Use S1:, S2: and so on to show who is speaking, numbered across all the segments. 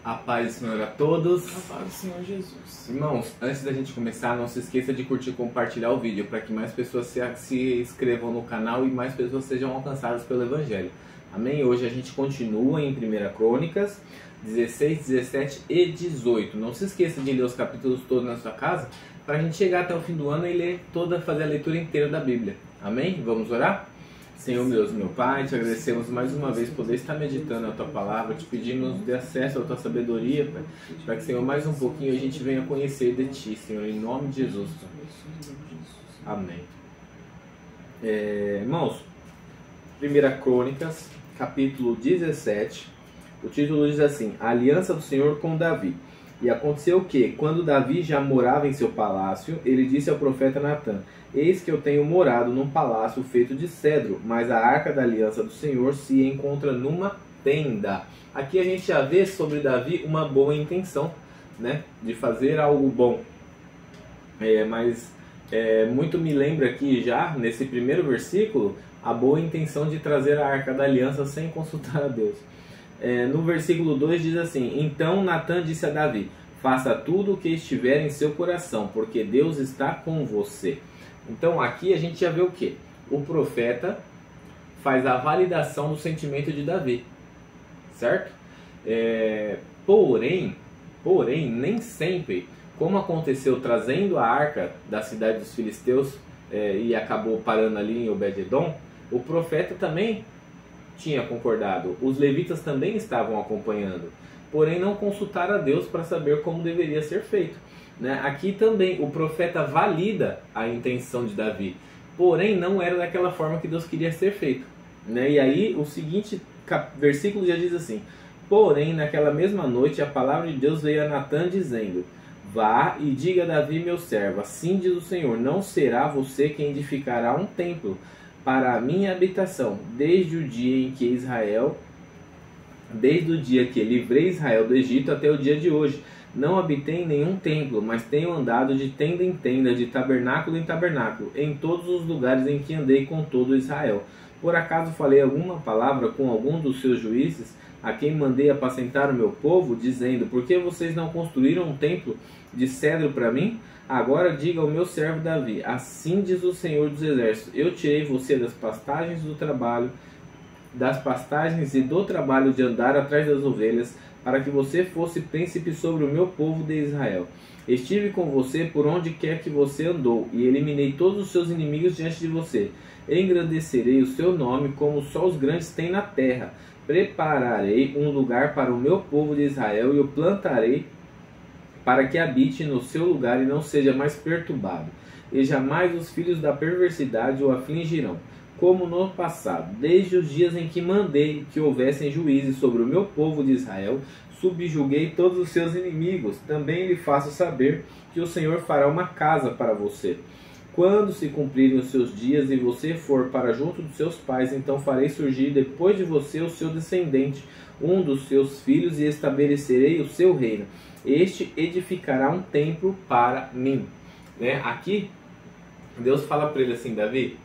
S1: A paz do Senhor a todos.
S2: A paz do Senhor Jesus.
S1: Irmãos, antes da gente começar, não se esqueça de curtir e compartilhar o vídeo para que mais pessoas se inscrevam no canal e mais pessoas sejam alcançadas pelo Evangelho. Amém? Hoje a gente continua em 1 Crônicas 16, 17 e 18. Não se esqueça de ler os capítulos todos na sua casa para a gente chegar até o fim do ano e fazer a leitura inteira da Bíblia. Amém? Vamos orar? Senhor Deus, meu Pai, te agradecemos mais uma vez por poder estar meditando a Tua Palavra, te pedimos de acesso à Tua sabedoria, Pai, para que, Senhor, mais um pouquinho a gente venha conhecer de Ti, Senhor, em nome de Jesus. Amém. Irmãos, 1 Crônicas, capítulo 17, o título diz assim: A aliança do Senhor com Davi. E aconteceu que, quando Davi já morava em seu palácio, ele disse ao profeta Natã: Eis que eu tenho morado num palácio feito de cedro, mas a arca da aliança do Senhor se encontra numa tenda. Aqui a gente já vê sobre Davi uma boa intenção, né, de fazer algo bom. Mas muito me lembra aqui já, nesse primeiro versículo, a boa intenção de trazer a arca da aliança sem consultar a Deus. No versículo 2 diz assim: Então Natã disse a Davi: Faça tudo o que estiver em seu coração, porque Deus está com você. Então aqui a gente já vê o que? O profeta faz a validação do sentimento de Davi, certo? Porém, nem sempre, como aconteceu trazendo a arca da cidade dos filisteus e acabou parando ali em Obed-edom, o profeta também tinha concordado, os levitas também estavam acompanhando, porém não consultaram a Deus para saber como deveria ser feito, né? Aqui também o profeta valida a intenção de Davi, porém não era daquela forma que Deus queria ser feito, né? E aí o seguinte versículo já diz assim: Porém naquela mesma noite a palavra de Deus veio a Natã dizendo: Vá e diga a Davi meu servo, assim diz o Senhor, não será você quem edificará um templo para a minha habitação, desde o dia que livrei Israel do Egito até o dia de hoje. Não habitei em nenhum templo, mas tenho andado de tenda em tenda, de tabernáculo em tabernáculo, em todos os lugares em que andei com todo Israel. Por acaso falei alguma palavra com algum dos seus juízes, a quem mandei apacentar o meu povo, dizendo: Por que vocês não construíram um templo de cedro para mim? Agora diga ao meu servo Davi: Assim diz o Senhor dos Exércitos: Eu tirei você das pastagens e do trabalho de andar atrás das ovelhas, para que você fosse príncipe sobre o meu povo de Israel. Estive com você por onde quer que você andou, e eliminei todos os seus inimigos diante de você. Engrandecerei o seu nome como só os grandes têm na terra. Prepararei um lugar para o meu povo de Israel e o plantarei para que habite no seu lugar e não seja mais perturbado. E jamais os filhos da perversidade o afligirão, como no passado, desde os dias em que mandei que houvessem juízes sobre o meu povo de Israel, subjuguei todos os seus inimigos. Também lhe faço saber que o Senhor fará uma casa para você. Quando se cumprirem os seus dias e você for para junto dos seus pais, então farei surgir depois de você o seu descendente, um dos seus filhos, e estabelecerei o seu reino. Este edificará um templo para mim. Aqui, Deus fala para ele assim: Davi,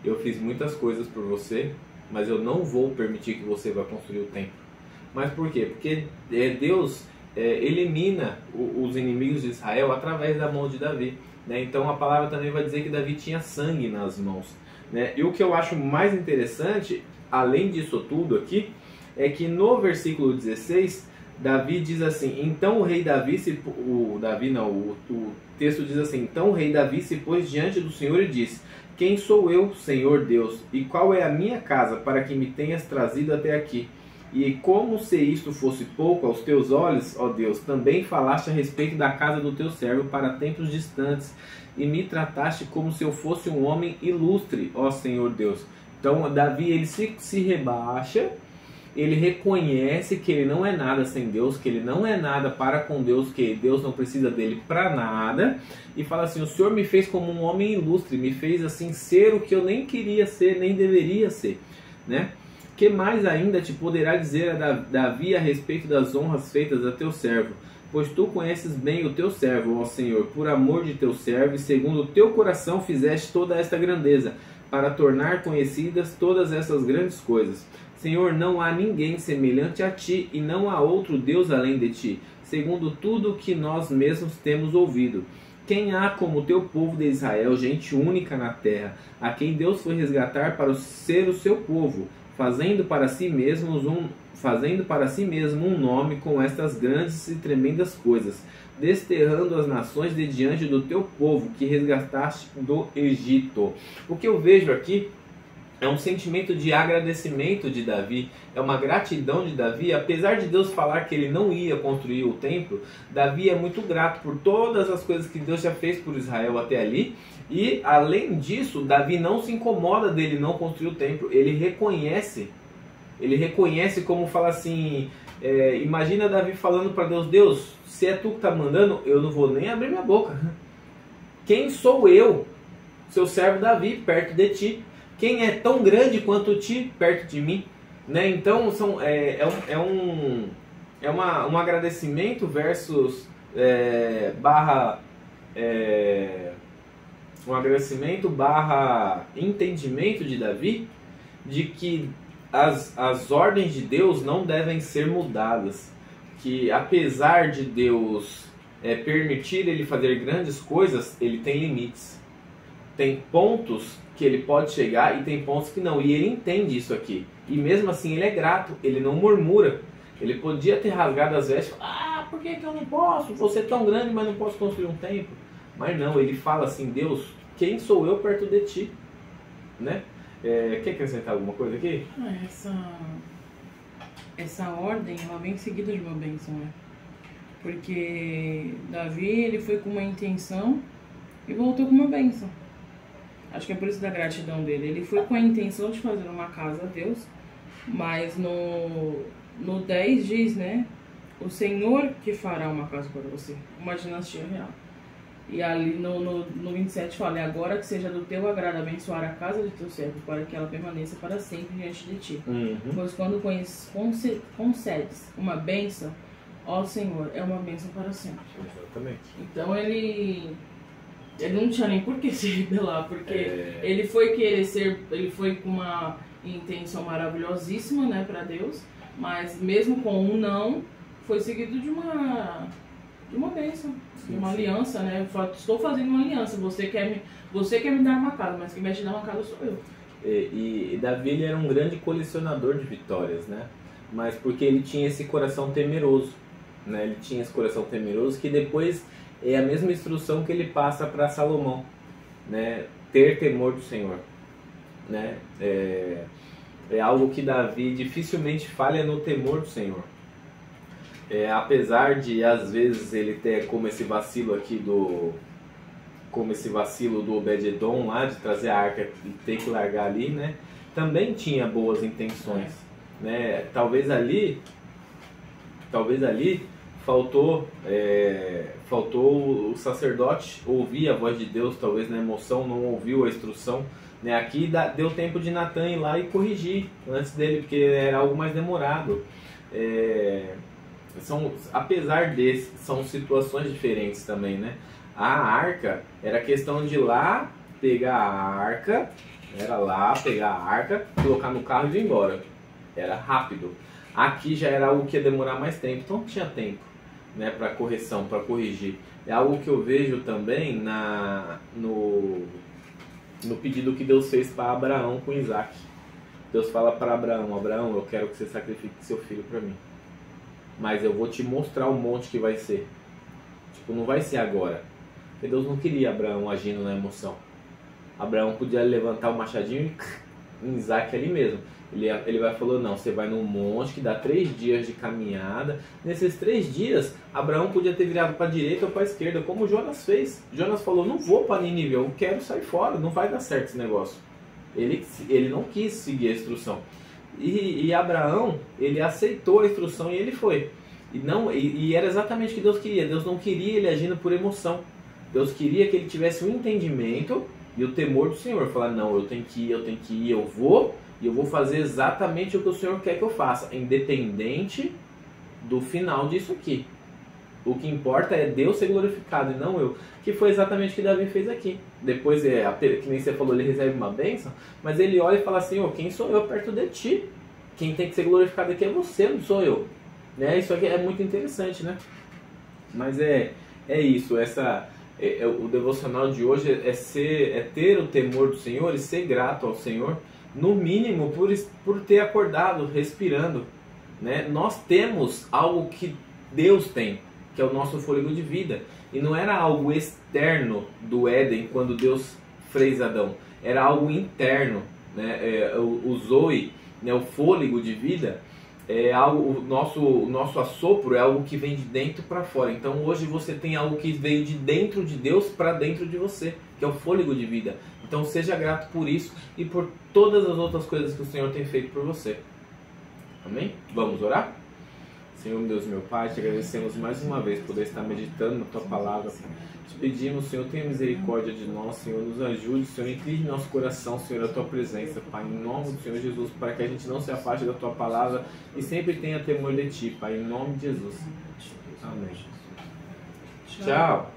S1: eu fiz muitas coisas por você, mas eu não vou permitir que você vá construir o templo. Mas por quê? Porque Deus elimina os inimigos de Israel através da mão de Davi. Então a palavra também vai dizer que Davi tinha sangue nas mãos. E o que eu acho mais interessante, além disso tudo aqui, é que no versículo 16, Davi diz assim: Então o rei Davi o texto diz assim: Então o rei Davi se pôs diante do Senhor e disse: Quem sou eu, Senhor Deus, e qual é a minha casa para que me tenhas trazido até aqui? E como se isto fosse pouco aos teus olhos, ó Deus, também falaste a respeito da casa do teu servo para tempos distantes, e me trataste como se eu fosse um homem ilustre, ó Senhor Deus. Então Davi, ele se rebaixa, ele reconhece que ele não é nada sem Deus, que ele não é nada para com Deus, que Deus não precisa dele para nada, e fala assim: o Senhor me fez como um homem ilustre, me fez assim ser o que eu nem queria ser, nem deveria ser, Que mais ainda te poderá dizer a Davi a respeito das honras feitas a teu servo? Pois tu conheces bem o teu servo, ó Senhor, por amor de teu servo, e segundo o teu coração fizeste toda esta grandeza, para tornar conhecidas todas essas grandes coisas. Senhor, não há ninguém semelhante a ti, e não há outro Deus além de ti, segundo tudo o que nós mesmos temos ouvido. Quem há como o teu povo de Israel, gente única na terra, a quem Deus foi resgatar para ser o seu povo, fazendo para si mesmo um nome com estas grandes e tremendas coisas, desterrando as nações de diante do teu povo, que resgataste do Egito. O que eu vejo aqui é um sentimento de agradecimento de Davi, é uma gratidão de Davi. Apesar de Deus falar que ele não ia construir o templo, Davi é muito grato por todas as coisas que Deus já fez por Israel até ali. E além disso, Davi não se incomoda dele não construir o templo, ele reconhece como fala assim, imagina Davi falando para Deus, Deus, se é tu que está mandando, eu não vou nem abrir minha boca. Quem sou eu, seu servo Davi, perto de ti? Quem é tão grande quanto ti perto de mim? Né? Então um agradecimento versus um agradecimento barra entendimento de Davi de que as ordens de Deus não devem ser mudadas, que apesar de Deus permitir ele fazer grandes coisas, ele tem limites, tem pontos que ele pode chegar e tem pontos que não, e ele entende isso aqui, e mesmo assim ele é grato, ele não murmura. Ele podia ter rasgado as vestes, por que eu não posso? Você é tão grande, mas não posso construir um templo. Mas não, ele fala assim, Deus, quem sou eu perto de ti? Né? Quer acrescentar alguma coisa aqui?
S2: Essa ordem, ela vem seguida de uma bênção, né? Porque Davi, ele foi com uma intenção e voltou com uma bênção. Acho que é por isso da gratidão dele. Ele foi com a intenção de fazer uma casa a Deus, mas no 10 diz, né? O Senhor que fará uma casa para você, uma dinastia real. E ali no 27 fala, é agora que seja do teu agrado abençoar a casa de teu servo, para que ela permaneça para sempre diante de ti. Pois quando concedes uma bênção, ó Senhor, é uma bênção para sempre.
S1: Exatamente.
S2: Então ele não tinha nem por que se rebelar, porque ele foi com uma intenção maravilhosíssima, né, para Deus, mas mesmo com um não, foi seguido de uma bênção, de uma aliança, né? Eu falo, estou fazendo uma aliança, você quer me dar uma casa, mas quem vai te dar uma casa sou eu.
S1: E Davi, ele era um grande colecionador de vitórias, né? Mas porque ele tinha esse coração temeroso, né? Ele tinha esse coração temeroso que depois é a mesma instrução que ele passa para Salomão, né? Ter temor do Senhor, né? É algo que Davi dificilmente falha no temor do Senhor. Apesar de às vezes ele ter como esse vacilo do Obed-Edom lá de trazer a arca e ter que largar ali, né? Também tinha boas intenções, né? Talvez ali faltou o sacerdote ouvir a voz de Deus, talvez na emoção não ouviu a instrução, né? Aqui deu tempo de Natan ir lá e corrigir antes dele, porque era algo mais demorado. Apesar desse, são situações diferentes também, né? A arca era questão de ir lá pegar a arca, colocar no carro e ir embora. Era rápido. Aqui já era algo que ia demorar mais tempo, então não tinha tempo, né, para correção, para corrigir. É algo que eu vejo também no pedido que Deus fez para Abraão com Isaac. Deus fala para Abraão, eu quero que você sacrifique seu filho para mim, mas eu vou te mostrar o monte que vai ser. Tipo, não vai ser agora. Porque Deus não queria Abraão agindo na emoção. Abraão podia levantar o machadinho e em Isaac ali mesmo. Ele vai falou, não, você vai num monte que dá 3 dias de caminhada. Nesses 3 dias, Abraão podia ter virado para a direita ou para a esquerda, como Jonas fez. Jonas falou, não vou para Nínive, eu quero sair fora, não vai dar certo esse negócio. Ele não quis seguir a instrução. E Abraão, ele aceitou a instrução e ele foi. E era exatamente o que Deus queria. Deus não queria ele agindo por emoção. Deus queria que ele tivesse um entendimento e o temor do Senhor. Falar, não, eu tenho que ir, eu vou, e eu vou fazer exatamente o que o Senhor quer que eu faça, independente do final disso aqui. O que importa é Deus ser glorificado e não eu. Que foi exatamente o que Davi fez aqui. Depois, que nem você falou, ele recebe uma bênção, mas ele olha e fala assim, quem sou eu perto de ti? quem tem que ser glorificado aqui é você, não sou eu. Né? Isso aqui é muito interessante, né? Mas é isso, o devocional de hoje é ter o temor do Senhor e ser grato ao Senhor, no mínimo por ter acordado, respirando. Né? Nós temos algo que Deus tem, que é o nosso fôlego de vida. E não era algo externo do Éden quando Deus fez Adão, era algo interno. Né? O Zoe, né? O fôlego de vida, é algo, o nosso assopro é algo que vem de dentro para fora. Então hoje você tem algo que veio de dentro de Deus para dentro de você, que é o fôlego de vida. Então seja grato por isso e por todas as outras coisas que o Senhor tem feito por você. Amém? Vamos orar? Senhor, meu Deus, meu Pai, te agradecemos mais uma vez por poder estar meditando na Tua Palavra. Te pedimos, Senhor, tenha misericórdia de nós, Senhor, nos ajude, Senhor, incline nosso coração, Senhor, a Tua presença, Pai, em nome do Senhor Jesus, para que a gente não se afaste da Tua Palavra e sempre tenha temor de Ti, Pai, em nome de Jesus. Amém. Tchau.